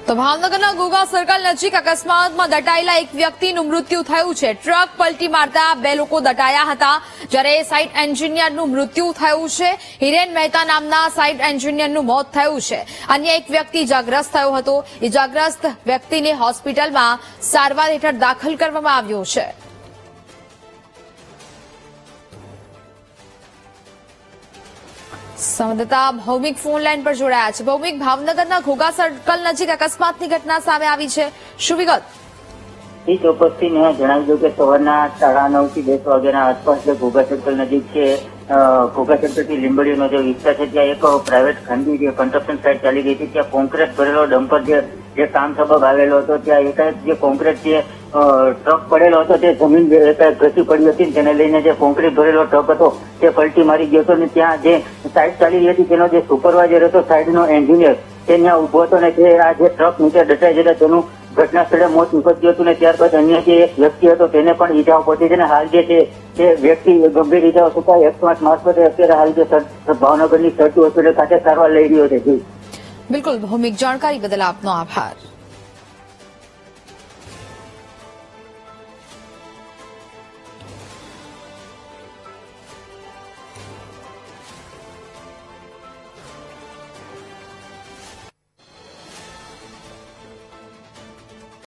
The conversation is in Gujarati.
તો ભાવનગરના ઘોઘા સર્કલ નજીક અકસ્માતમાં દટાયેલા એક વ્યક્તિનું મૃત્યુ થયું છે। ટ્રક પલટી મારતા 2 લોકો દટાયા હતા, જ્યારે સાઇટ એન્જિનિયરનું મૃત્યુ થયું છે। હિરેન મહેતા નામના સાઇટ એન્જિનિયરનું મોત થયું છે। અન્ય એક વ્યક્તિ ઇજાગ્રસ્ત થયો હતો। ઇજાગ્રસ્ત વ્યક્તિને હોસ્પિટલમાં સારવાર હેઠળ દાખલ કરવામાં આવ્યો છે। સંવાદદાતા ભૌમિક ફોન લાઈન પર જોડાયા છે। ભૌમિક, ભાવનગરના ઘોઘા સર્કલ નજીક અકસ્માતની ઘટના સામે આવી છે, શું વિગત? ચોક્કસથી મેં જણાવી દઉં કે સવારના 9:30 થી 10 વાગ્યાના આસપાસ જે ઘોઘા સર્કલ નજીક છે, ઘોઘા સર્કલ થી લીંબડીનો જે વિસ્તાર છે, ત્યાં એક પ્રાઇવેટ ખાનગી જે કન્સ્ટ્રક્શન સાઇટ ચાલી રહી હતી, ત્યાં કોન્ક્રીટ ભરેલો ડમ્પર જે કામ સબબ આવેલો હતો, ત્યાં એકાએક જે કોન્ક્રીટ જે ટ્રક પડેલો હતો તે જમીન એકાએક ઘસી પડી હતી, તેને લઈને જે કોન્ક્રીટ ભરેલો ટ્રક હતો તે પલટી મારી ગયો હતો અને ત્યાં જે સાઇટ ચાલી રહી હતી તેનો જે સુપરવાઇઝર હતો, સાઇટનો એન્જિનિયર, તે ત્યાં ઉભો હતો ને તે આ જે ટ્રક નીચે દટાઈ જતા તેનું ઘટના સ્થળે મોત નીપજ્યું હતું ને ત્યારબાદ અન્ય જે એક વ્યક્તિ હતો તેને પણ ઈજાઓ પહોંચી છે અને હાલ જે છે તે વ્યક્તિ ગંભીર ઈજાઓ થતા 108 મારફતે અત્યારે હાલ જે ભાવનગરની સરટી હોસ્પિટલ ખાતે સારવાર લઈ રહ્યો છે। બિલકુલ ભૌમિક, જાણકારી બદલ આપનો આભાર।